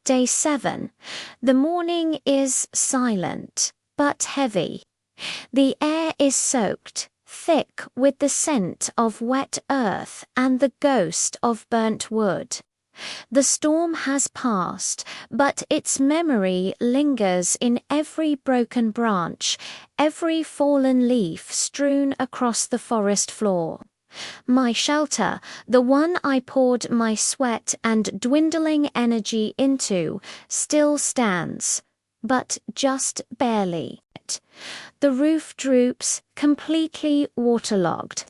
Day 7. The morning is silent, but heavy. The air is soaked, thick with the scent of wet earth and the ghost of burnt wood. The storm has passed, but its memory lingers in every broken branch, every fallen leaf strewn across the forest floor. My shelter, the one I poured my sweat and dwindling energy into, still stands, but just barely. The roof droops, completely waterlogged.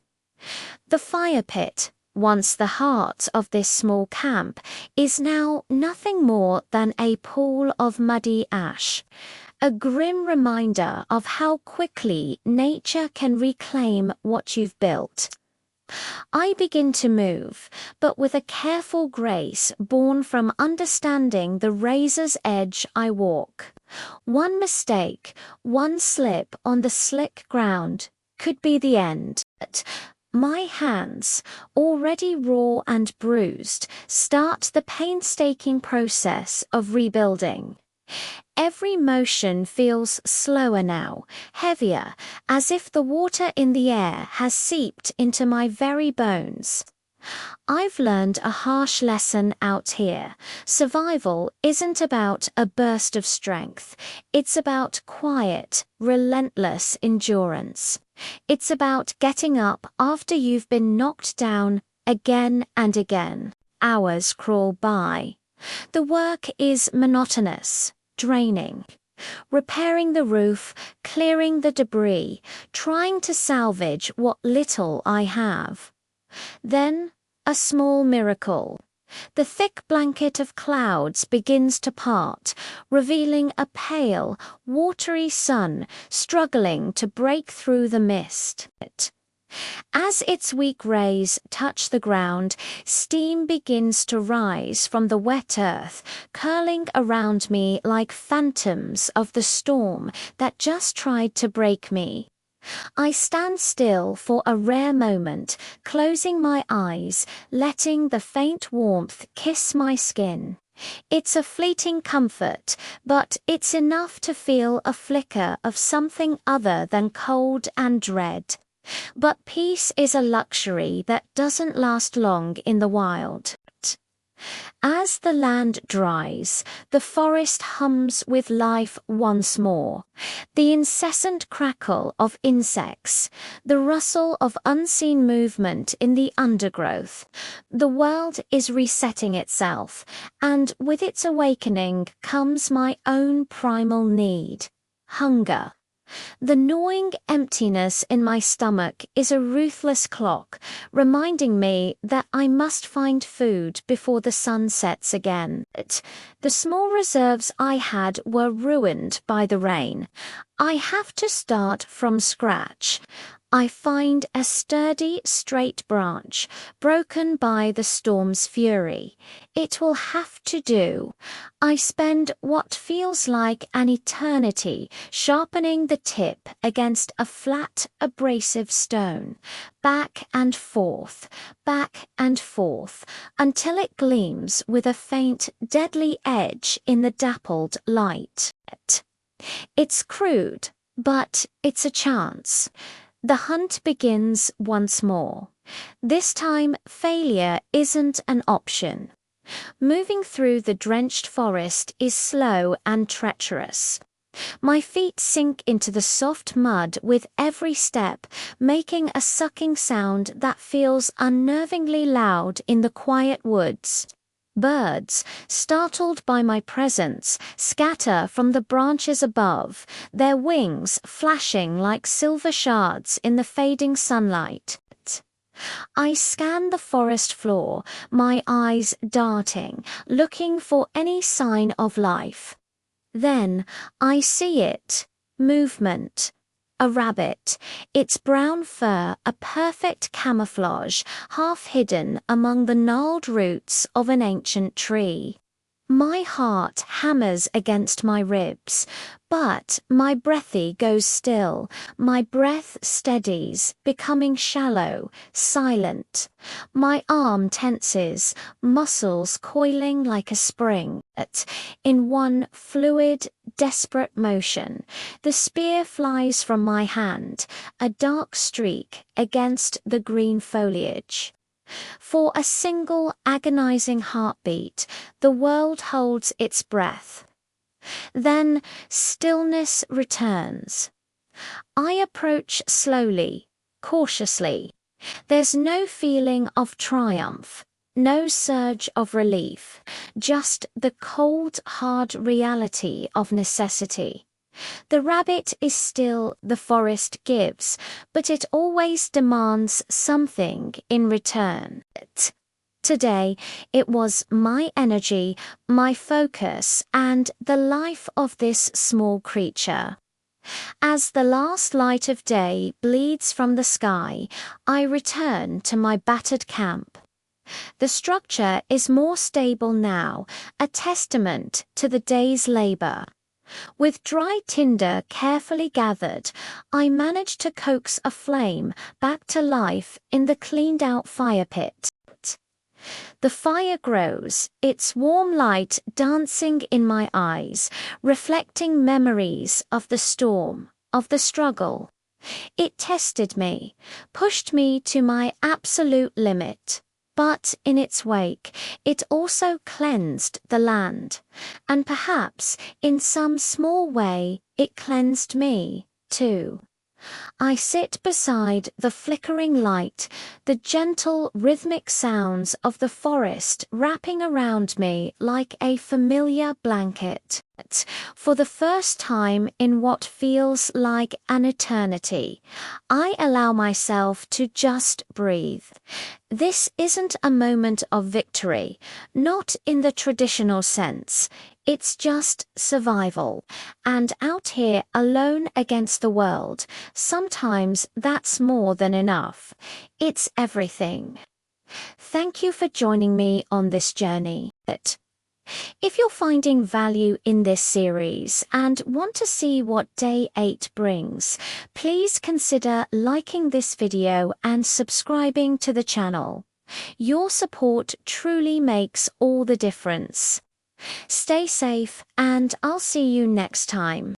The fire pit, once the heart of this small camp, is now nothing more than a pool of muddy ash. A grim reminder of how quickly nature can reclaim what you've built. I begin to move, but with a careful grace born from understanding the razor's edge I walk. One mistake, one slip on the slick ground, could be the end. My hands, already raw and bruised, start the painstaking process of rebuilding. Every motion feels slower now, heavier, as if the water in the air has seeped into my very bones. I've learned a harsh lesson out here. Survival isn't about a burst of strength. It's about quiet, relentless endurance. It's about getting up after you've been knocked down again and again. Hours crawl by. The work is monotonous, draining. Repairing the roof, clearing the debris, trying to salvage what little I have. Then, a small miracle. The thick blanket of clouds begins to part, revealing a pale, watery sun struggling to break through the mist. As its weak rays touch the ground, steam begins to rise from the wet earth, curling around me like phantoms of the storm that just tried to break me. I stand still for a rare moment, closing my eyes, letting the faint warmth kiss my skin. It's a fleeting comfort, but it's enough to feel a flicker of something other than cold and dread. But peace is a luxury that doesn't last long in the wild. As the land dries, the forest hums with life once more. The incessant crackle of insects, the rustle of unseen movement in the undergrowth. The world is resetting itself, and with its awakening comes my own primal need: hunger. The gnawing emptiness in my stomach is a ruthless clock, reminding me that I must find food before the sun sets again. The small reserves I had were ruined by the rain. I have to start from scratch. I find a sturdy, straight branch, broken by the storm's fury. It will have to do. I spend what feels like an eternity sharpening the tip against a flat, abrasive stone, back and forth, until it gleams with a faint, deadly edge in the dappled light. It's crude, but it's a chance. The hunt begins once more. This time, failure isn't an option. Moving through the drenched forest is slow and treacherous. My feet sink into the soft mud with every step, making a sucking sound that feels unnervingly loud in the quiet woods. Birds, startled by my presence, scatter from the branches above, their wings flashing like silver shards in the fading sunlight. I scan the forest floor, my eyes darting, looking for any sign of life. Then I see it. Movement. A rabbit, its brown fur a perfect camouflage, half hidden among the gnarled roots of an ancient tree. My heart hammers against my ribs, but my breathy goes still, my breath steadies, becoming shallow, silent. My arm tenses, muscles coiling like a spring. In one fluid, desperate motion, the spear flies from my hand, a dark streak against the green foliage. For a single agonizing heartbeat, the world holds its breath. Then stillness returns. I approach slowly, cautiously. There's no feeling of triumph, no surge of relief, just the cold, hard reality of necessity. The rabbit is still, the forest gives, but it always demands something in return. Today, it was my energy, my focus, and the life of this small creature. As the last light of day bleeds from the sky, I return to my battered camp. The structure is more stable now, a testament to the day's labor. With dry tinder carefully gathered, I managed to coax a flame back to life in the cleaned-out fire pit. The fire grows, its warm light dancing in my eyes, reflecting memories of the storm, of the struggle. It tested me, pushed me to my absolute limit. But in its wake, it also cleansed the land. And perhaps, in some small way, it cleansed me, too. I sit beside the flickering light, the gentle rhythmic sounds of the forest wrapping around me like a familiar blanket. For the first time in what feels like an eternity, I allow myself to just breathe. This isn't a moment of victory, not in the traditional sense. It's just survival. And out here, alone against the world, sometimes that's more than enough. It's everything. Thank you for joining me on this journey. If you're finding value in this series and want to see what Day 8 brings, please consider liking this video and subscribing to the channel. Your support truly makes all the difference. Stay safe, and I'll see you next time.